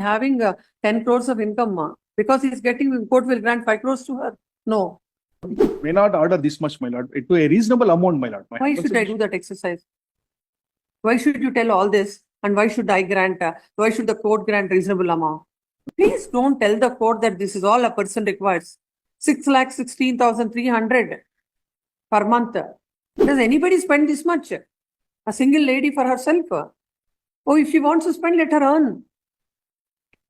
having 10 crores of income because he's getting, court will grant 5 crores to her. No. May not order this much, my lord, to a reasonable amount, my lord. Why should I do that exercise? Why should you tell all this? And why should I grant, why should the court grant reasonable amount? Please don't tell the court that this is all a person requires. 6,16,300 per month. Does anybody spend this much? A single lady for herself? Oh, if she wants to spend, let her earn.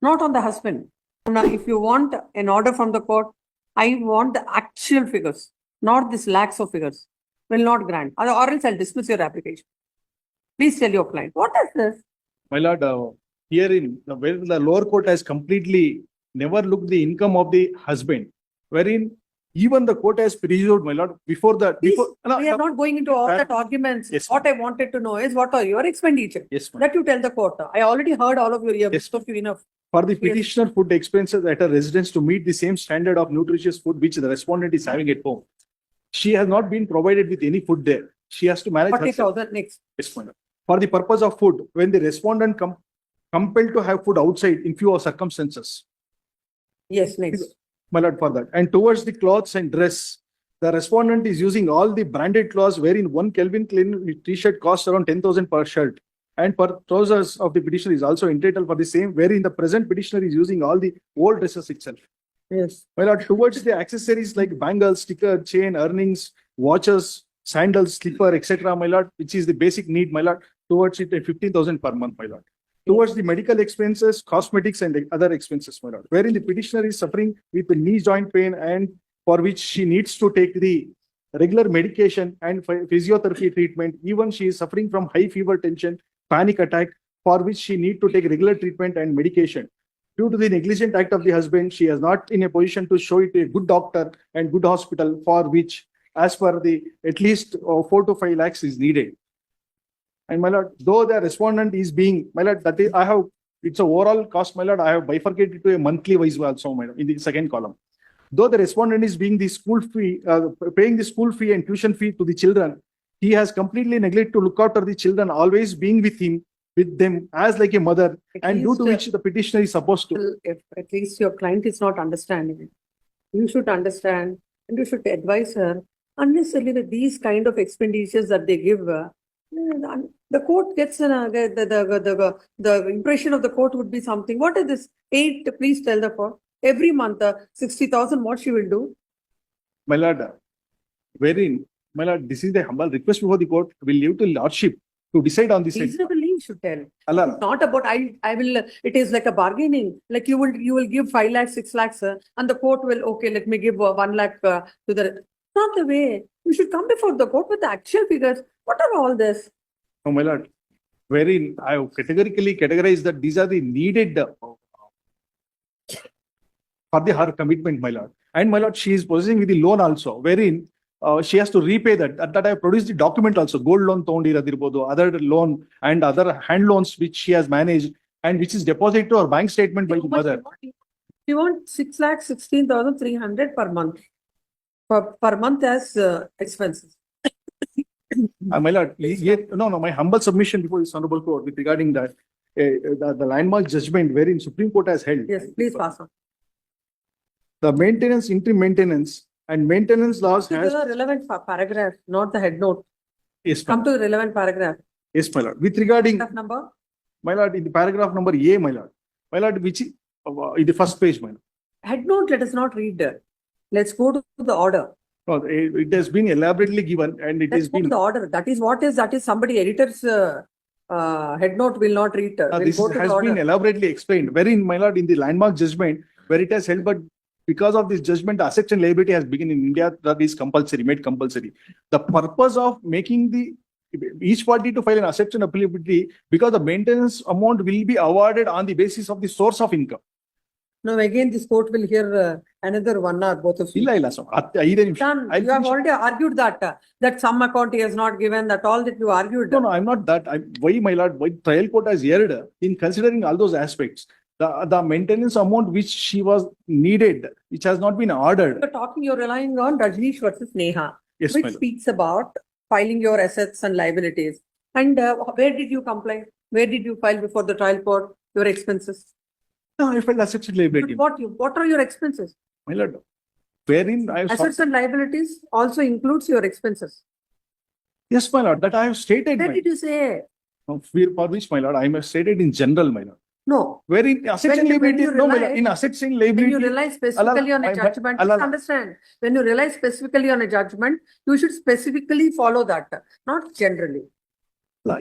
Not on the husband. Now, if you want an order from the court, I want the actual figures, not this lakhs of figures. Will not grant. Or else I'll dismiss your application. Please tell your client. What is this? My lord, here in where the lower court has completely never looked the income of the husband, wherein even the court has presumed, my lord, before that. We are not going into all that arguments. Yes, what I wanted to know is what are your expenditure? Yes, that you tell the court. I already heard all of your ears. Yes, of you enough. For the petitioner food expenses at a residence to meet the same standard of nutritious food which the respondent is having at home, she has not been provided with any food there. She has to manage 40,000 next. Yes, my lord. For the purpose of food, when the respondent compelled to have food outside in few of circumstances. Yes, next. My lord, for that. And towards the clothes and dress, the respondent is using all the branded clothes wherein one Calvin Klein t-shirt costs around 10,000 per shirt. And per trousers of the petitioner is also entitled for the same, wherein the present petitioner is using all the old dresses itself. Yes. My lord, towards the accessories like bangles, sticker, chain, earrings, watches, sandals, slipper, etc., my lord, which is the basic need, my lord, towards it at 15,000 per month, my lord. Towards the medical expenses, cosmetics, and other expenses, my lord, wherein the petitioner is suffering with the knee joint pain and for which she needs to take the regular medication and physiotherapy treatment. Even she is suffering from high fever, tension, panic attack, for which she need to take regular treatment and medication. Due to the negligent act of the husband, she is not in a position to show it to a good doctor and good hospital, for which, as per the at least 4 to 5 lakhs is needed. And my lord, though the respondent is being, my lord, that is, I have, it's a overall cost, my lord, I have bifurcated to a monthly wise also, my lord, in the second column. Though the respondent is being the school fee, paying the school fee and tuition fee to the children, he has completely neglected to look after the children, always being with him, with them as like a mother, and due to which the petitioner is supposed to. If at least your client is not understanding it, you should understand and you should advise her. Unnecessarily that these kind of expenditures that they give, the court gets the impression of the court would be something. What is this? 8, please tell the court. Every month, 60,000, what she will do? My lord, wherein, my lord, this is the humble request before the court. Will leave to lordship to decide on this. Reasonably, you should tell. Allah. It's not about I will. It is like a bargaining. Like you will give 5 lakhs, 6 lakhs, and the court will let me give 1 lakh to the. Not the way. You should come before the court with the actual figures. What are all this? Oh, my lord, wherein I have categorically categorized that these are the needed for her commitment, my lord. And my lord, she is possessing with the loan also, wherein she has to repay that. At that I have produced the document also, gold loan, other loan and other hand loans which she has managed and which is deposited to her bank statement by the mother. You want 6,16,300 per month. Per month as expenses. My lord, my humble submission before this honorable court with regarding that the landmark judgment wherein Supreme Court has held. Yes, please pass on. The maintenance, interim maintenance, and maintenance laws has the relevant paragraph, not the head note. Yes, come to the relevant paragraph. Yes, my lord. With regarding number, my lord, in the paragraph number A, my lord, which is in the first page, my lord. Head note, let us not read that. Let's go to the order. No, it has been elaborately given, and it has been the order. That is somebody editor's head note will not read. This has been elaborately explained. Wherein, my lord, in the landmark judgment, where it has held, but because of this judgment, the acceptance liability has begun in India. That is compulsory, made compulsory. The purpose of making each party to file an acceptance liability, because the maintenance amount will be awarded on the basis of the source of income. Now again, this court will hear another 1 hour, both of you. You have already argued that some account he has not given, that all that you argued. No, I'm not that. Why, my lord, why trial court has erred in considering all those aspects. The maintenance amount which she was needed, which has not been ordered. You're relying on Rajneesh versus Neha, yes, which speaks about filing your assets and liabilities. And where did you comply? Where did you file before the trial court your expenses? No, I felt assets and liability. But what are your expenses? My lord, wherein I have. Assets and liabilities also includes your expenses. Yes, my lord, that I have stated. Where My did you say? for which, my lord, I have stated in general, my lord. No. Wherein assets and When you liability, no, my lord, rely- in assets and When liability. you rely specifically on a Allah- judgment, Allah- just understand, when you rely specifically on a judgment, you should specifically follow that, not generally.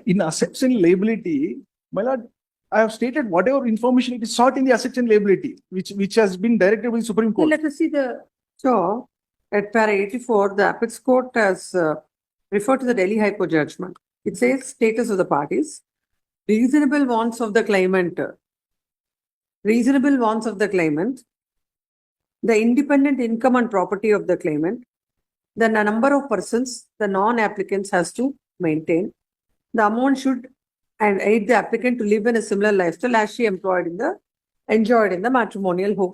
In assets and liability, my lord, I have stated whatever information it is sought in the assets and liability, which has been directed by the Supreme Well, Court. let us see so at para 84, the Apex Court has referred to the Delhi High Court judgment. It says status of the parties, reasonable wants of the claimant, the independent income and property of the claimant, the number of persons the non-applicants has to maintain, the amount should and aid the applicant to live in a similar lifestyle as she enjoyed in the matrimonial home.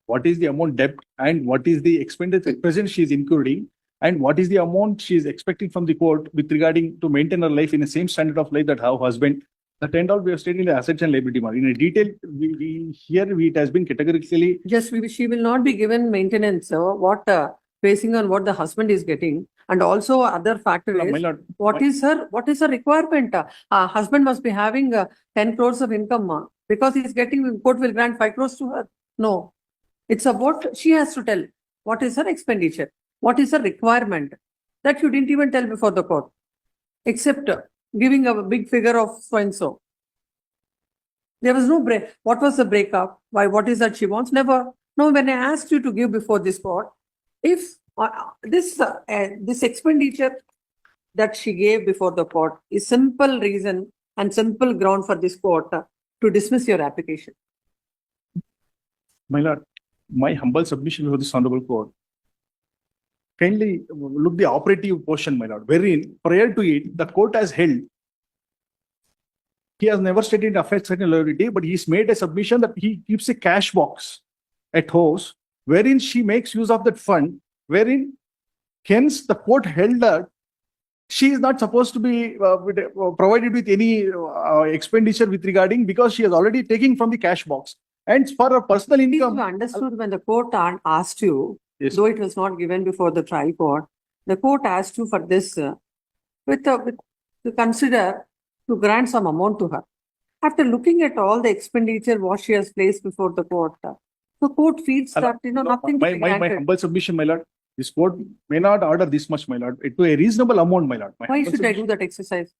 What is the amount debt and what is the expenditure at present she is incurring, and what is the amount she is expecting from the court with regarding to maintain her life in the same standard of life that her husband. That and all we have stated in the assets and liability. In a detail, it has been categorically. Just she will not be given maintenance. Basing on what the husband is getting, and also other factor My is lord, what is her requirement? Husband must be having 10 crores of income because he's getting, court will grant 5 crores to her. No, it's about she has to tell what is her expenditure, what is her requirement. That you didn't even tell before the court, except giving a big figure of so and so. There was no break. What was the breakup? Why? What is that she wants? Never. No, when I asked you to give before this court, if this expenditure that she gave before the court is simple reason and simple ground for this court to dismiss your application. My lord, my humble submission before this honorable court. Kindly look the operative portion, my lord, wherein prior to it, the court has held. He has never stated affects and liability, but he's made a submission that he keeps a cash box at house, wherein she makes use of that fund, wherein hence the court held that she is not supposed to be provided with any expenditure with regarding, because she is already taking from the cash box. And for her personal Please, income. you understood when the court asked you, Yes. though it was not given before the trial court, the court asked you for this to consider to grant some amount to her. After looking at all the expenditure what she has placed before the court feels that nothing to be My granted. humble submission, my lord, this court may not order this much, my lord, to a reasonable amount, my lord. My Why humble should I do submission- that exercise?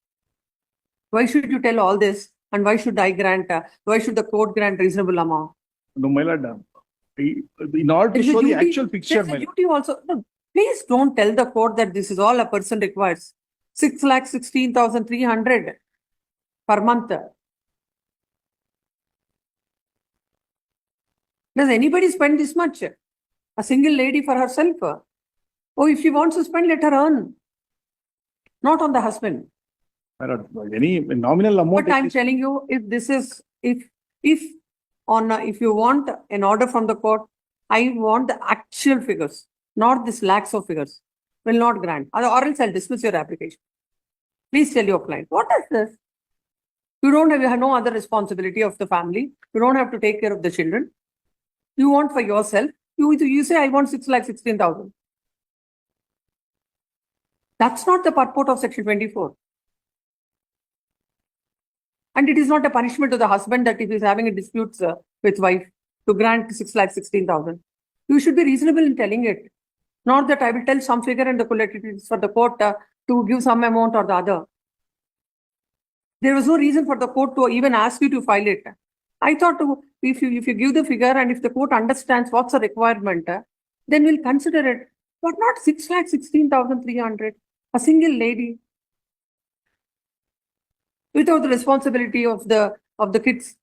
Why should you tell all this? And why should I grant? Why should the court grant reasonable amount? No, my lord, in order to There's a show the duty- actual picture, there's my a lord. duty also. No, please don't tell the court that this is all a person requires. 6,16,300 per month. Does anybody spend this much? A single lady for herself? Oh, if she wants to spend, let her earn. Not on the husband. My lord, any nominal amount. But I'm telling you, if you want an order from the court, I want the actual figures, not this lakhs of figures. Will not grant, or else I'll dismiss your application. Please tell your client, what is this? You have no other responsibility of the family. You don't have to take care of the children. You want for yourself. You say, I want 6,16,000. That's not the purport of Section 24. And it is not a punishment to the husband that if he's having a dispute with wife to grant 6,16,000. You should be reasonable in telling it. Not that I will tell some figure and it is for the court to give some amount or the other. There was no reason for the court to even ask you to file it. I thought if you give the figure and if the court understands what's the requirement, then we'll consider it. But not 6,16,300. A single lady without the responsibility of the kids.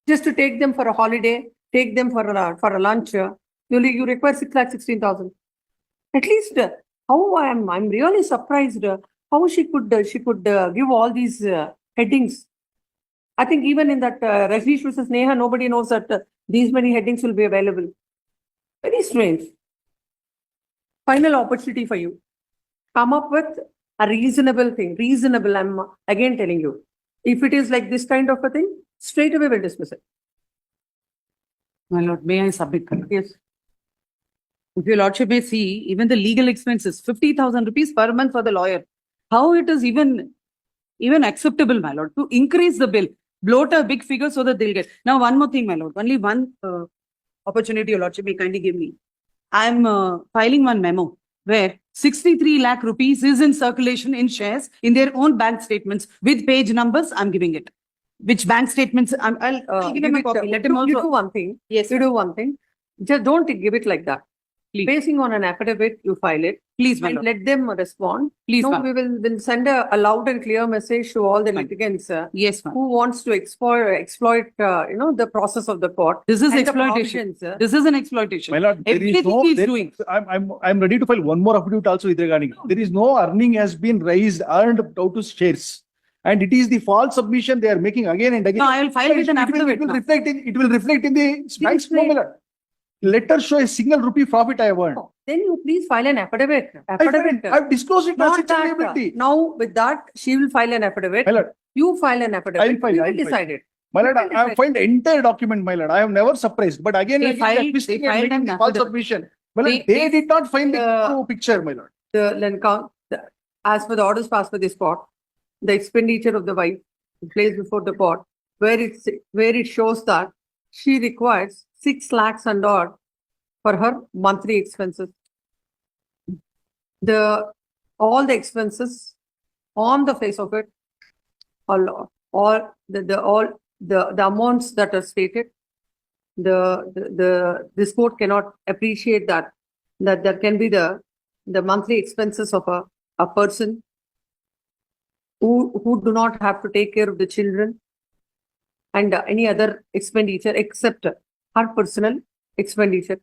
Just to take them for a holiday, take them for a lunch, you require 6,16,000. At least how I'm really surprised how she could give all these headings. I think even in that Rajneesh versus Neha, nobody knows that these many headings will be available. Very strange. Final opportunity for you. Come up with a reasonable thing. Reasonable, I'm again telling you. If it is like this kind of a thing, straight away will dismiss it. My lord, may I submit? Yes. If your lordship may see, even the legal expenses, 50,000 rupees per month for the lawyer. How it is even acceptable, my lord, to increase the bill, bloat a big figure so that they'll get. Now, one more thing, my lord, only one opportunity your lordship may kindly give me. I'm filing one memo where 63 lakh rupees is in circulation in shares in their own bank statements with page numbers. I'm giving it. Which bank statements? I'll give him a copy. Let him You do also. one thing. Yes, You do one thing. Just don't give it like that. Please. Basing on an affidavit, you file it. Please, my And lord. let them respond. Please, No, ma'am. we will send a loud and clear message to all the Fine. litigants Yes, ma'am. who wants to exploit the process of the court. This is and the exploitation. provisions, This is an exploitation. My lord, there is Everything no, he's there- doing. I'm ready to file one more affidavit also with regarding. There is no earning has been raised, earned out to shares. And it is the false submission they are making again and again. No, I will file with an affidavit. It will now. reflect in the bank's no, my lord. Let her show a single rupee profit I have earned. Then you please file an affidavit. I've disclosed it as Not such a that. liability. Now with that, she will file an affidavit. My lord, You file an affidavit. file, We I'll will file. decide it. my lord, You will I have decide. filed the entire document, my lord. I have never suppressed, but again, They and again, filed- twisting they and filed making an the false affidavit. submission. My lord, They- they did not find the Uh, true picture, my lord. As per the orders passed by this court, the expenditure of the wife is placed before the court, where it shows that she requires 6 lakhs and odd for her monthly expenses. All the expenses on the face of it, all the amounts that are stated, this court cannot appreciate that there can be the monthly expenses of a person who do not have to take care of the children and any other expenditure except her personal expenditure.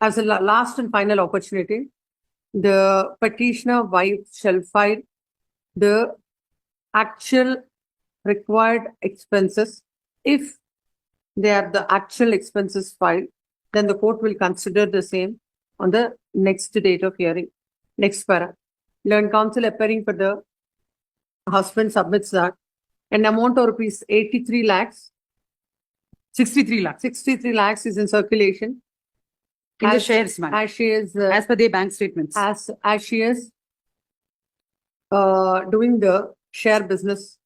As a last and final opportunity, the petitioner wife shall file the actual required expenses. If they are the actual expenses filed, then the court will consider the same on the next date of hearing. Next para. Learned counsel appearing for the husband submits that an amount of rupees 83 lakhs, 63 lakhs. 63 lakhs is in circulation. In the As- shares, ma'am. As she is, As per their bank statements. as she is doing the share business,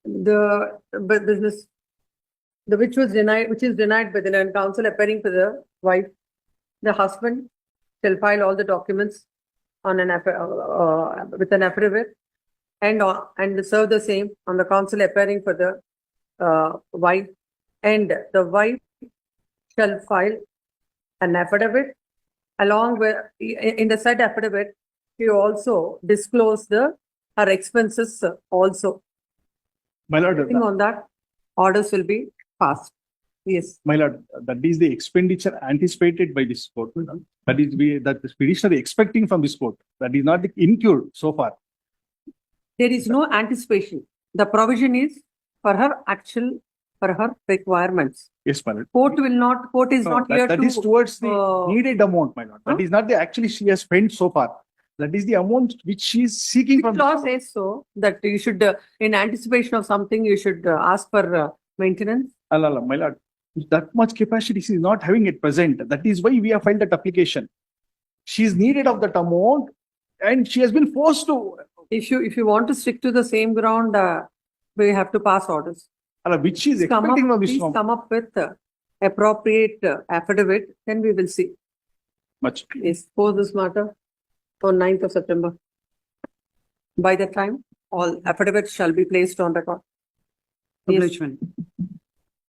business, which is denied by the learned counsel appearing for the wife. The husband shall file all the documents on with an affidavit and serve the same on the counsel appearing for the wife, and the wife shall file an affidavit along with in the said affidavit. She also disclose her expenses also. My lord, Depending on that, orders will be passed. Yes. my lord, that is the expenditure anticipated by this court. That is that the petitioner is expecting from this court. That is not incurred so far. There is no anticipation. The provision is for her requirements. Yes, my lord. Court is No, not here that to. is towards the uh, needed amount, my lord. That huh? is not the actually she has spent so far. That is the amount which she is seeking Which from. law says so that you should, in anticipation of something, you should ask for maintenance. Allah, my lord, that much capacity she is not having at present. That is why we have filed that application. She is needed of that amount, and she has been forced to. If you want to stick to the same ground, we have to pass orders. Allah, which she is Please expecting from this please norm. come up with appropriate affidavit, then we will see. Much. Yes, post this matter on 9th of September. By that time, all affidavits shall be placed on record. Yes. Obligement.